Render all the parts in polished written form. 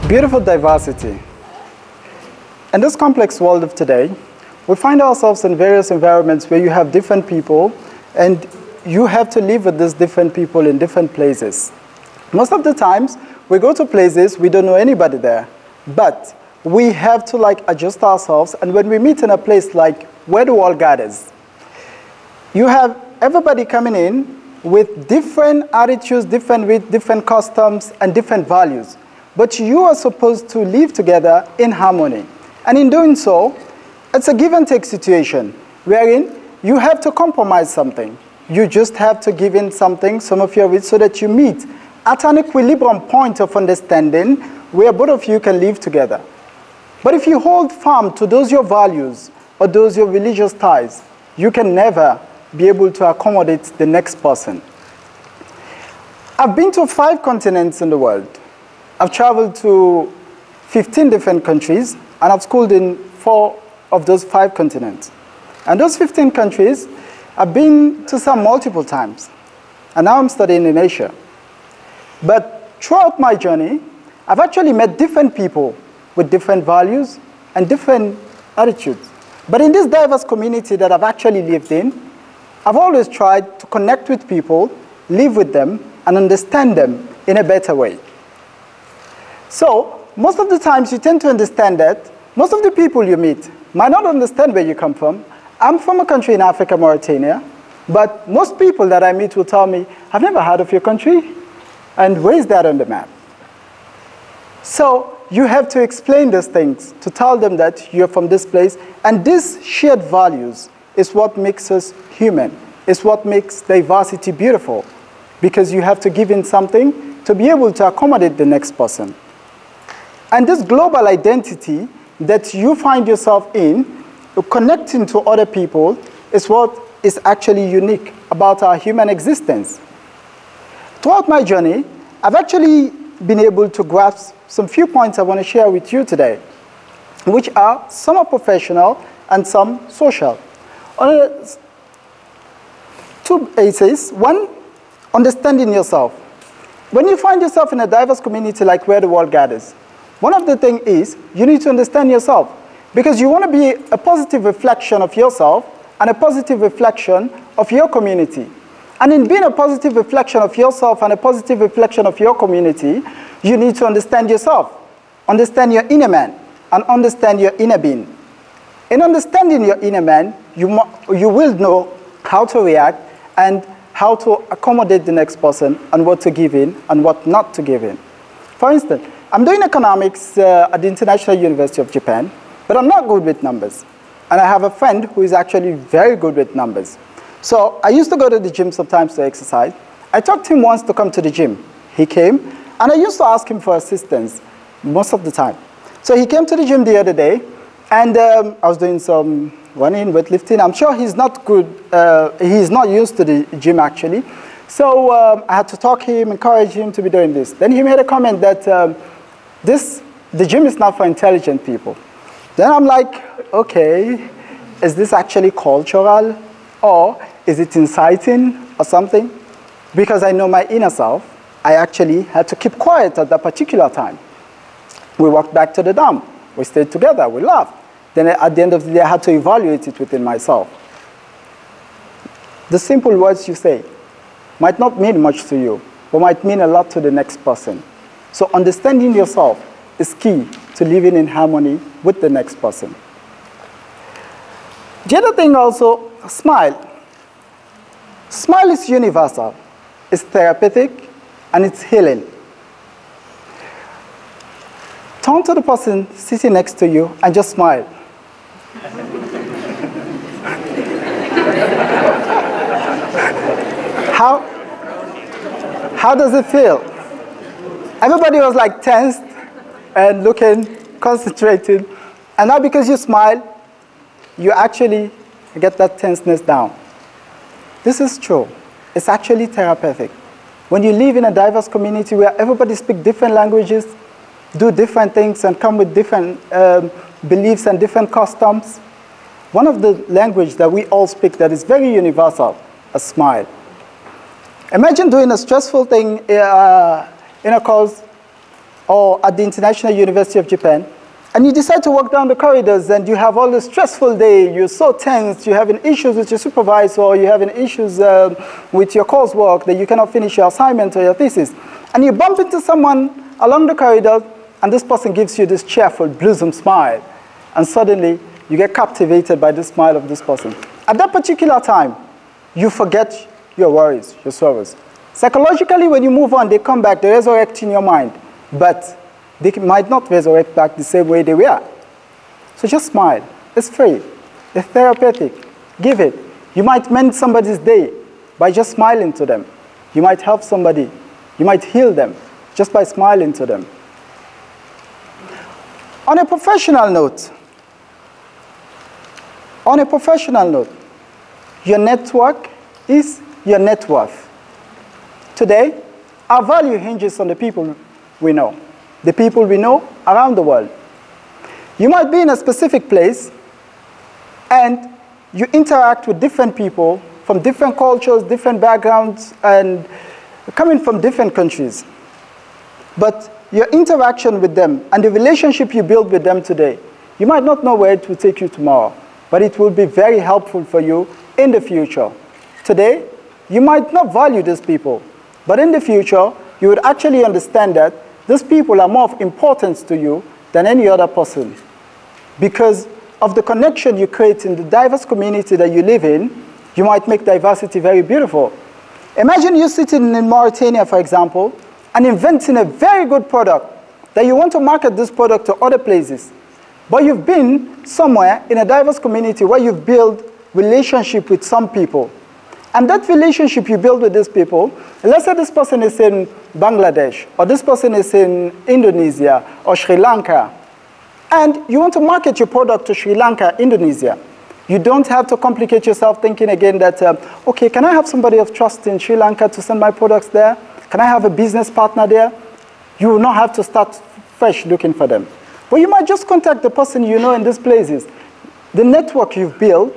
Beautiful diversity. In this complex world of today, we find ourselves in various environments where you have different people and you have to live with these different people in different places. Most of the times, we go to places, we don't know anybody there, but we have to adjust ourselves, and when we meet in a place like where the world gathers, you have everybody coming in with different attitudes, different customs, and different values. But you are supposed to live together in harmony. And in doing so, it's a give and take situation, wherein you have to compromise something. You just have to give in something, some of your so that you meet at an equilibrium point of understanding where both of you can live together. But if you hold firm to those your values or those your religious ties, you can never be able to accommodate the next person. I've been to 5 continents in the world. I've traveled to 15 different countries, and I've schooled in 4 of those 5 continents. And those 15 countries, I've been to some multiple times. And now I'm studying in Asia. But throughout my journey, I've actually met different people with different values and different attitudes. But in this diverse community that I've actually lived in, I've always tried to connect with people, live with them, and understand them in a better way. So, most of the times you tend to understand that most of the people you meet might not understand where you come from. I'm from a country in Africa, Mauritania, but most people that I meet will tell me, I've never heard of your country, and where is that on the map? So, you have to explain those things to tell them that you're from this place, and these shared values is what makes us human. It's what makes diversity beautiful, because you have to give in something to be able to accommodate the next person. And this global identity that you find yourself in, connecting to other people, is what is actually unique about our human existence. Throughout my journey, I've actually been able to grasp some few points I want to share with you today, which are some are professional and some social. On 2 bases. One, understanding yourself. When you find yourself in a diverse community like where the world gathers, one of the things is you need to understand yourself, because you want to be a positive reflection of yourself and a positive reflection of your community. And in being a positive reflection of yourself and a positive reflection of your community, you need to understand yourself, understand your inner man, and understand your inner being. In understanding your inner man, you will know how to react and how to accommodate the next person and what to give in and what not to give in. For instance, I'm doing economics at the International University of Japan, but I'm not good with numbers. And I have a friend who is actually very good with numbers. So I used to go to the gym sometimes to exercise. I talked to him once to come to the gym. He came, and I used to ask him for assistance most of the time. So he came to the gym the other day, and I was doing some running, weightlifting. I'm sure he's not good, he's not used to the gym actually. So I had to talk to him, encourage him to be doing this. Then he made a comment that the gym is not for intelligent people. Then I'm like, okay, is this actually cultural, or is it inciting or something? Because I know my inner self, I actually had to keep quiet at that particular time. We walked back to the dorm. We stayed together, we laughed. Then at the end of the day, I had to evaluate it within myself. The simple words you say might not mean much to you, but might mean a lot to the next person. So understanding yourself is key to living in harmony with the next person. The other thing also, smile. Smile is universal. It's therapeutic, and it's healing. Turn to the person sitting next to you and just smile. How does it feel? Everybody was like tensed and looking, concentrated. And now because you smile, you actually get that tenseness down. This is true. It's actually therapeutic. When you live in a diverse community where everybody speaks different languages, do different things, and come with different beliefs and different customs, one of the languages that we all speak that is very universal, a smile. Imagine doing a stressful thing in a course or at the International University of Japan, and you decide to walk down the corridors and you have all the stressful day, you're so tense, you're having issues with your supervisor, or you're having issues with your coursework that you cannot finish your assignment or your thesis, and you bump into someone along the corridor, and this person gives you this cheerful, blossom smile, and suddenly you get captivated by the smile of this person. At that particular time, you forget your worries, your sorrows. Psychologically, when you move on, they come back, they resurrect in your mind, but they might not resurrect back the same way they were. So just smile. It's free. It's therapeutic. Give it. You might mend somebody's day by just smiling to them. You might help somebody. You might heal them just by smiling to them. On a professional note, your network is your net worth. Today, our value hinges on the people we know. The people we know around the world. You might be in a specific place and you interact with different people from different cultures, different backgrounds, and coming from different countries. But your interaction with them and the relationship you build with them today, you might not know where it will take you tomorrow, but it will be very helpful for you in the future. Today, you might not value these people, but in the future, you would actually understand that these people are more of importance to you than any other person because of the connection you create in the diverse community that you live in. You might make diversity very beautiful. Imagine you sitting in Mauritania, for example, and inventing a very good product that you want to market this product to other places. But you've been somewhere in a diverse community where you've built relationship with some people. And that relationship you build with these people, let's say this person is in Bangladesh, or this person is in Indonesia, or Sri Lanka, and you want to market your product to Sri Lanka, Indonesia. You don't have to complicate yourself thinking again that, okay, can I have somebody of trust in Sri Lanka to send my products there? Can I have a business partner there? You will not have to start fresh looking for them. But you might just contact the person you know in these places. The network you've built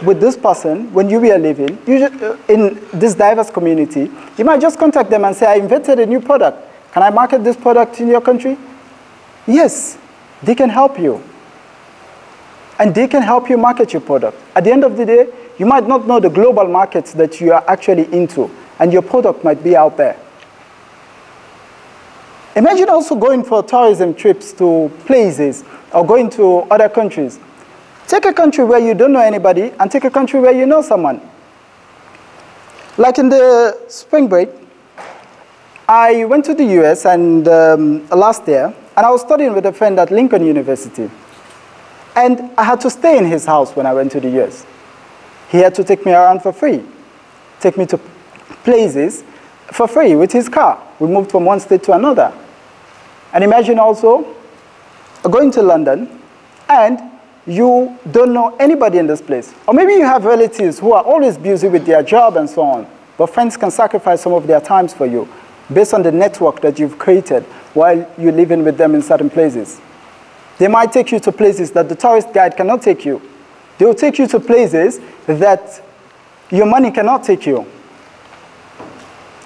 with this person, when you were living in this diverse community, you might just contact them and say, I invented a new product. Can I market this product in your country? Yes, they can help you. And they can help you market your product. At the end of the day, you might not know the global markets that you are actually into, and your product might be out there. Imagine also going for tourism trips to places or going to other countries. Take a country where you don't know anybody and take a country where you know someone. Like in the spring break, I went to the US and last year, and I was studying with a friend at Lincoln University. And I had to stay in his house when I went to the US. He had to take me around for free, take me to places for free with his car. We moved from one state to another. And imagine also going to London and you don't know anybody in this place. Or maybe you have relatives who are always busy with their job and so on, but friends can sacrifice some of their times for you based on the network that you've created while you're living with them in certain places. They might take you to places that the tourist guide cannot take you. They will take you to places that your money cannot take you.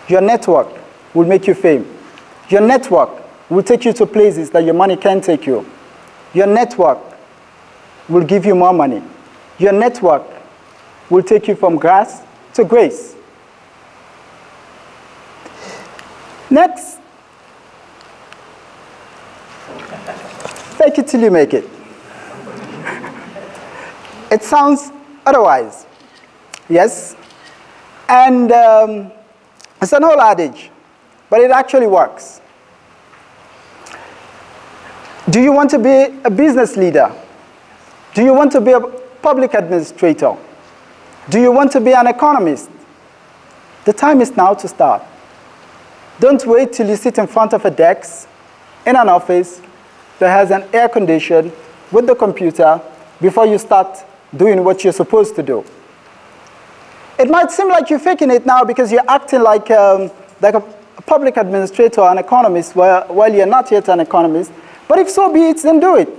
Your network will make you famous. Your network will take you to places that your money can't take you. Your network will give you more money. Your network will take you from grass to grace. Next. Fake it till you make it. It sounds otherwise. Yes? And it's an old adage, but it actually works. Do you want to be a business leader? Do you want to be a public administrator? Do you want to be an economist? The time is now to start. Don't wait till you sit in front of a desk in an office that has an air condition with the computer before you start doing what you're supposed to do. It might seem like you're faking it now because you're acting like a public administrator or an economist while you're not yet an economist. But if so be it, then do it.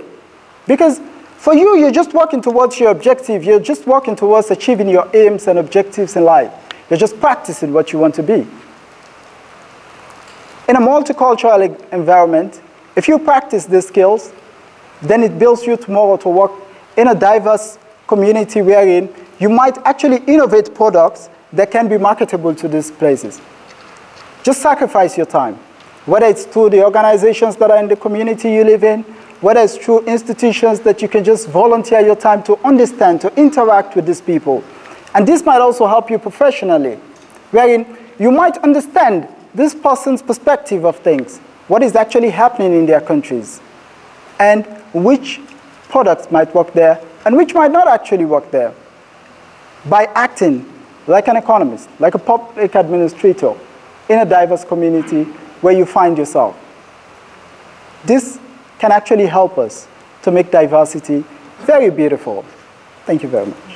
Because for you, you're just working towards your objective. You're just working towards achieving your aims and objectives in life. You're just practicing what you want to be. In a multicultural environment, if you practice these skills, then it builds you tomorrow to work in a diverse community wherein you might actually innovate products that can be marketable to these places. Just sacrifice your time, whether it's through the organizations that are in the community you live in, whether it's through institutions that you can just volunteer your time to understand, to interact with these people. And this might also help you professionally, wherein you might understand this person's perspective of things, what is actually happening in their countries, and which products might work there and which might not actually work there. By acting like an economist, like a public administrator in a diverse community where you find yourself. This can actually help us to make diversity very beautiful. Thank you very much.